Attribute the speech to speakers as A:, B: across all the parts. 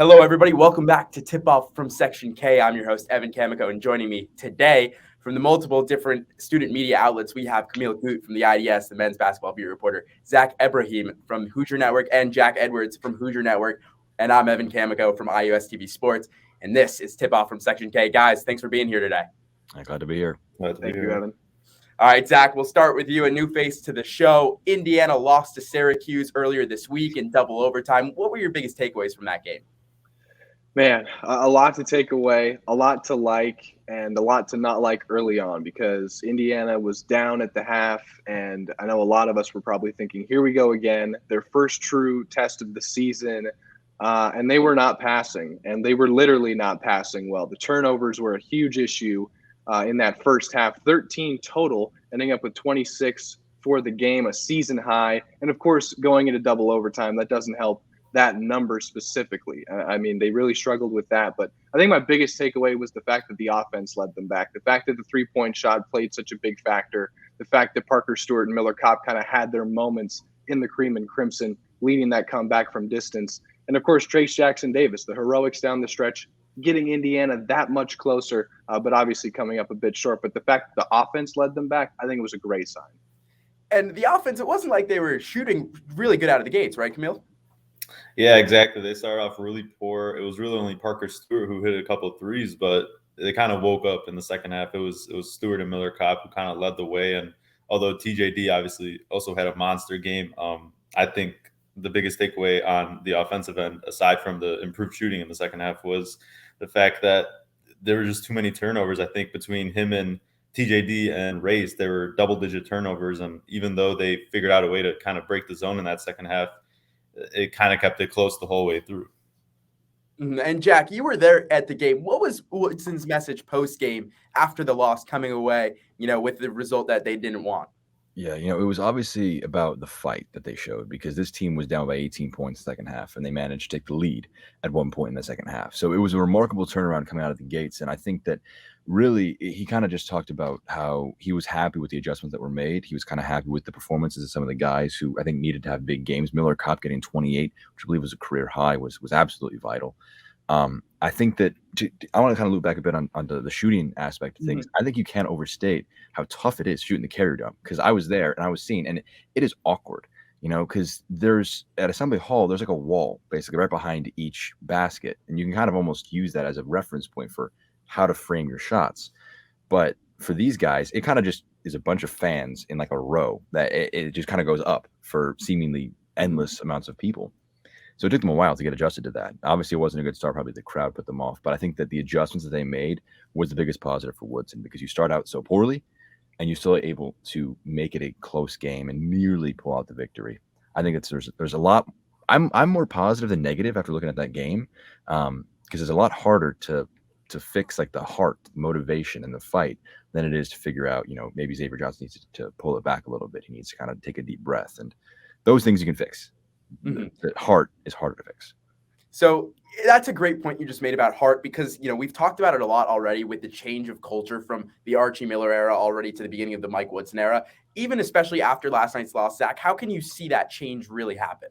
A: Hello, everybody. Welcome back to Tip Off from Section K. I'm your host, Evan Kamikow, and joining me today from the multiple different student media outlets, we have Kamil Gut from the IDS, the men's basketball beat reporter, Zak Ibrahim from Hoosier Network, and Jack Edwards from Hoosier Network. And I'm Evan Kamikow from IUSTV Sports. And this is Tip Off from Section K. Guys, thanks for being here today.
B: Glad to be here.
C: Thank you, Evan.
A: All right, Zach, we'll start with you, a new face to the show. Indiana lost to Syracuse earlier this week in double overtime. What were your biggest takeaways from that game?
C: Man, a lot to take away, a lot to like, and a lot to not like early on because Indiana was down at the half, and I know a lot of us were probably thinking, here we go again, their first true test of the season, and they were not passing, and they were literally not passing well. The turnovers were a huge issue in that first half, 13 total, ending up with 26 for the game, a season high, and of course, going into double overtime, that doesn't help that number specifically. I mean, they really struggled with that. But I think my biggest takeaway was the fact that the offense led them back. The fact that the three-point shot played such a big factor. The fact that Parker Stewart and Miller Kopp kind of had their moments in the cream and crimson, leading that comeback from distance. And, of course, Trayce Jackson-Davis, the heroics down the stretch, getting Indiana that much closer, but obviously coming up a bit short. But the fact that the offense led them back, I think it was a great sign.
A: And the offense, it wasn't like they were shooting really good out of the gates, right, Kamil?
D: Yeah, exactly. They started off really poor. It was really only Parker Stewart who hit a couple of threes, but they kind of woke up in the second half. It was Stewart and Miller Kopp who kind of led the way. And although TJD obviously also had a monster game, I think the biggest takeaway on the offensive end, aside from the improved shooting in the second half, was the fact that there were just too many turnovers. I think between him and TJD and Race, there were double-digit turnovers. And even though they figured out a way to kind of break the zone in that second half, it kind of kept it close the whole way through.
A: And Jack, you were there at the game. What was Woodson's message post-game after the loss coming away, with the result that they didn't want?
B: Yeah, it was obviously about the fight that they showed because this team was down by 18 points in the second half, and they managed to take the lead at one point in the second half. So it was a remarkable turnaround coming out of the gates, and I think that really he kind of just talked about how he was happy with the adjustments that were made. He was kind of happy with the performances of some of the guys who I think needed to have big games. Miller Kopp getting 28, which I believe was a career high, was absolutely vital. I think that I want to kind of loop back a bit on the shooting aspect of things. I think you can't overstate how tough it is shooting the Carrier Dome because I was there and I was seeing, and it is awkward, because there's at Assembly Hall, there's like a wall basically right behind each basket, and you can kind of almost use that as a reference point for how to frame your shots. But for these guys, it kind of just is a bunch of fans in like a row that it just kind of goes up for seemingly endless amounts of people. So it took them a while to get adjusted to that. Obviously, it wasn't a good start. Probably the crowd put them off. But I think that the adjustments that they made was the biggest positive for Woodson because you start out so poorly and you're still able to make it a close game and nearly pull out the victory. I think there's a lot. I'm more positive than negative after looking at that game because it's a lot harder to fix like the heart, motivation, and the fight than it is to figure out, maybe Xavier Johnson needs to pull it back a little bit. He needs to kind of take a deep breath. And those things you can fix. The heart is harder to fix.
A: So that's a great point you just made about heart because, we've talked about it a lot already with the change of culture from the Archie Miller era already to the beginning of the Mike Woodson era, even especially after last night's loss. Zach, how can you see that change really happen?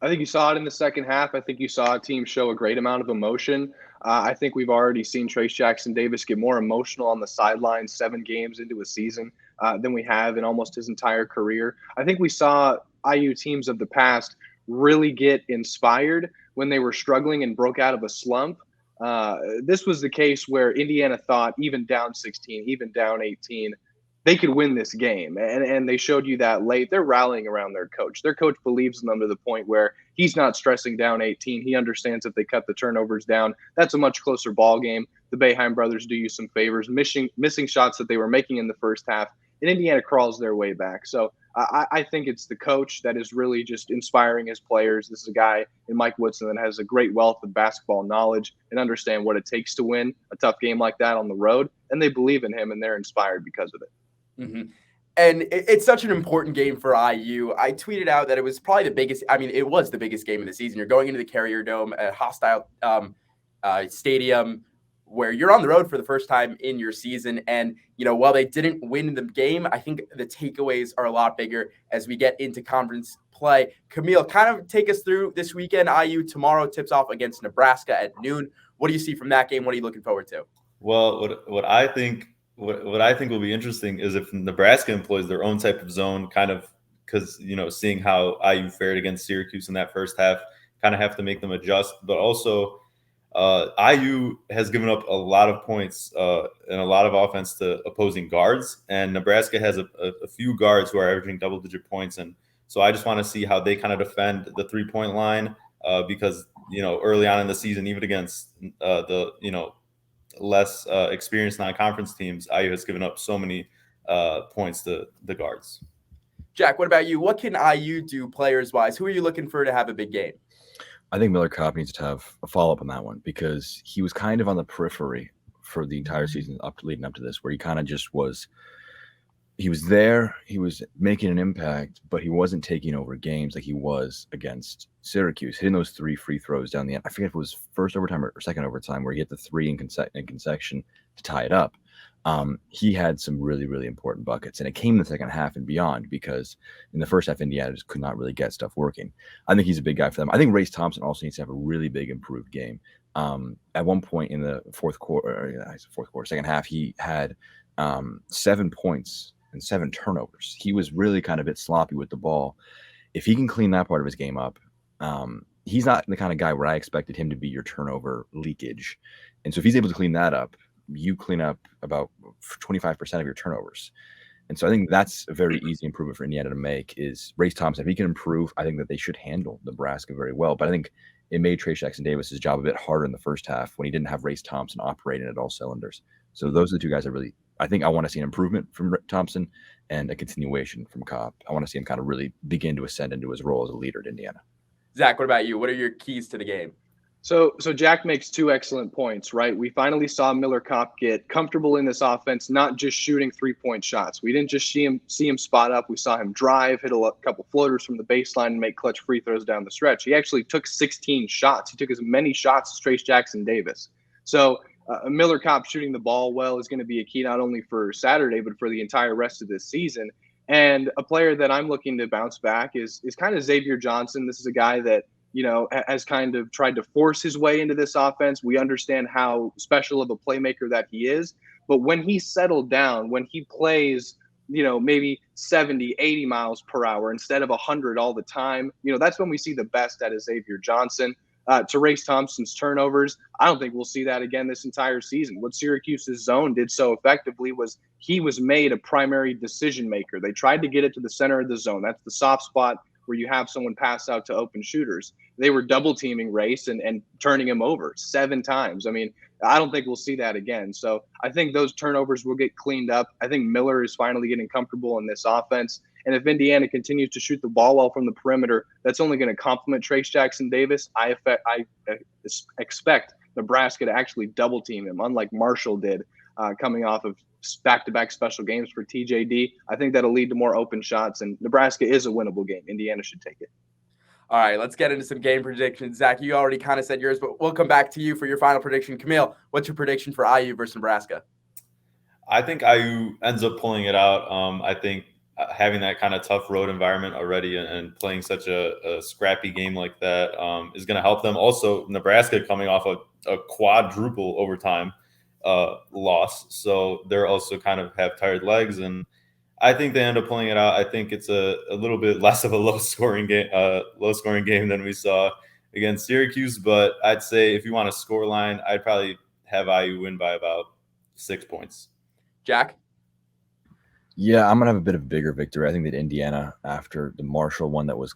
C: I think you saw it in the second half. I think you saw a team show a great amount of emotion. I think we've already seen Trayce Jackson-Davis get more emotional on the sidelines 7 games into a season than we have in almost his entire career. I think we saw IU teams of the past really get inspired when they were struggling and broke out of a slump. This was the case where Indiana thought even down 16, even down 18, they could win this game. And they showed you that late. They're rallying around their coach. Their coach believes in them to the point where he's not stressing down 18. He understands if they cut the turnovers down, that's a much closer ball game. The Boeheim brothers do you some favors, missing shots that they were making in the first half. And Indiana crawls their way back. So I think it's the coach that is really just inspiring his players. This is a guy in Mike Woodson that has a great wealth of basketball knowledge and understand what it takes to win a tough game like that on the road. And they believe in him and they're inspired because of it.
A: Mm-hmm. And it's such an important game for IU. I tweeted out that it was probably the biggest. I mean, it was the biggest game of the season. You're going into the Carrier Dome, a hostile stadium where you're on the road for the first time in your season. And, while they didn't win the game, I think the takeaways are a lot bigger as we get into conference play. Kamil, kind of take us through this weekend. IU tomorrow tips off against Nebraska at noon. What do you see from that game? What are you looking forward to?
D: Well, what I think will be interesting is if Nebraska employs their own type of zone, kind of because seeing how IU fared against Syracuse in that first half, kind of have to make them adjust. But also, IU has given up a lot of points and a lot of offense to opposing guards, and Nebraska has a few guards who are averaging double-digit points, and so I just want to see how they kind of defend the three-point line because early on in the season, even against the less experienced non-conference teams, IU has given up so many points to the guards.
A: Jack, what about you? What can IU do players-wise? Who are you looking for to have a big game?
B: I think Miller Kopp needs to have a follow-up on that one because he was kind of on the periphery for the entire season leading up to this, where he kind of just was – he was there, he was making an impact, but he wasn't taking over games like he was against Syracuse, hitting those 3 free throws down the end. I forget if it was first overtime or second overtime where he hit the 3 in consecution to tie it up. He had some really, really important buckets, and it came in the second half and beyond because in the first half, Indiana just could not really get stuff working. I think he's a big guy for them. I think Race Thompson also needs to have a really big improved game. At one point in the second half, he had 7 points and 7 turnovers. He was really kind of a bit sloppy with the ball. If he can clean that part of his game up, he's not the kind of guy where I expected him to be your turnover leakage. And so if he's able to clean that up, you clean up about 25% of your turnovers. And so I think that's a very easy improvement for Indiana to make is Race Thompson. If he can improve, I think that they should handle Nebraska very well. But I think it made Trayce Jackson-Davis' job a bit harder in the first half when he didn't have Race Thompson operating at all cylinders. So those are the two guys I think I want to see an improvement from Thompson and a continuation from Kopp. I want to see him kind of really begin to ascend into his role as a leader at Indiana.
A: Zach, what about you? What are your keys to the game?
C: So Jack makes 2 excellent points, right? We finally saw Miller Kopp get comfortable in this offense, not just shooting 3-point shots. We didn't just see him spot up. We saw him drive, hit a couple floaters from the baseline, and make clutch free throws down the stretch. He actually took 16 shots. He took as many shots as Trayce Jackson-Davis. So Miller Kopp shooting the ball well is going to be a key not only for Saturday, but for the entire rest of this season. And a player that I'm looking to bounce back is kind of Xavier Johnson. This is a guy that, has kind of tried to force his way into this offense. We understand how special of a playmaker that he is. But when he settled down, when he plays, maybe 70, 80 miles per hour instead of 100 all the time, that's when we see the best out of Xavier Johnson. To Race Thompson's turnovers, I don't think we'll see that again this entire season. What Syracuse's zone did so effectively was he was made a primary decision maker. They tried to get it to the center of the zone. That's the soft spot where you have someone pass out to open shooters. They were double teaming Race and turning him over 7 times. I mean, I don't think we'll see that again. So I think those turnovers will get cleaned up. I think Miller is finally getting comfortable in this offense. And if Indiana continues to shoot the ball well from the perimeter, that's only going to complement Trayce Jackson-Davis. I expect Nebraska to actually double team him, unlike Marshall did coming off of back-to-back special games for TJD. I think that'll lead to more open shots, and Nebraska is a winnable game. Indiana should take it.
A: All right, let's get into some game predictions. Zach, you already kind of said yours, but we'll come back to you for your final prediction. Kamil, what's your prediction for IU versus Nebraska?
D: I think IU ends up pulling it out. I think having that kind of tough road environment already and playing such a scrappy game like that is going to help them. Also, Nebraska coming off a quadruple overtime loss, so they're also kind of have tired legs, and I think they end up pulling it out. I think it's a little bit less of a low scoring game than we saw against Syracuse, but I'd say if you want a score line, I'd probably have IU win by about 6 points.
A: Jack?
B: Yeah, I'm going to have a bit of a bigger victory. I think that Indiana, after the Marshall one that was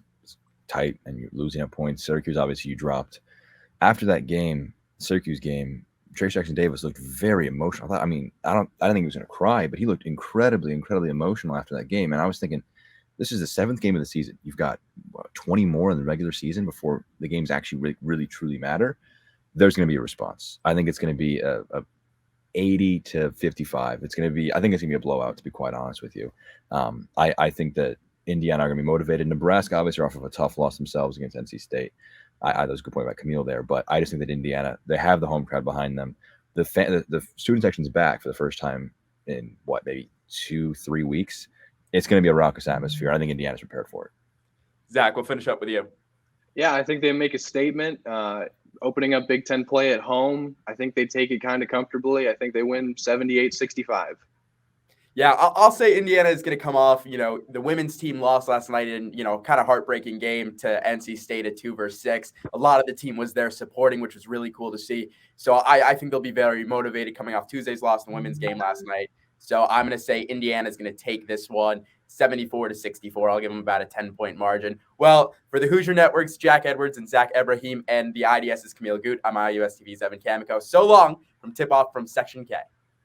B: tight and you're losing at points, Syracuse, obviously you dropped. After that game, Syracuse game, Trayce Jackson-Davis looked very emotional. I don't think he was going to cry, but he looked incredibly, incredibly emotional after that game. And I was thinking, this is the 7th game of the season. You've got 20 more in the regular season before the games actually really, really truly matter. There's going to be a response. I think it's going to be a 80 to 55. I think it's going to be a blowout, to be quite honest with you. I think that Indiana are going to be motivated. Nebraska obviously are off of a tough loss themselves against NC State. That was a good point about Kamil there, but I just think that Indiana, they have the home crowd behind them. The student section's back for the first time in maybe 2-3 weeks. It's going to be a raucous atmosphere. I think Indiana's prepared for it.
A: Zach, we'll finish up with you.
C: Yeah, I think they make a statement. Opening up Big Ten play at home, I think they take it kind of comfortably. I think they win 78-65.
A: Yeah, I'll say Indiana is going to come off. The women's team lost last night in, kind of heartbreaking game to NC State at 2-6. A lot of the team was there supporting, which was really cool to see. So I think they'll be very motivated coming off Tuesday's loss in the women's game last night. So I'm going to say Indiana is going to take this one 74-64. I'll give them about a 10-point margin. Well, for the Hoosier Network's Jack Edwards and Zak Ibrahim and the IDS's Kamil Gut, I'm IUSTV's Evan Kamikow. So long from tip-off from Section K.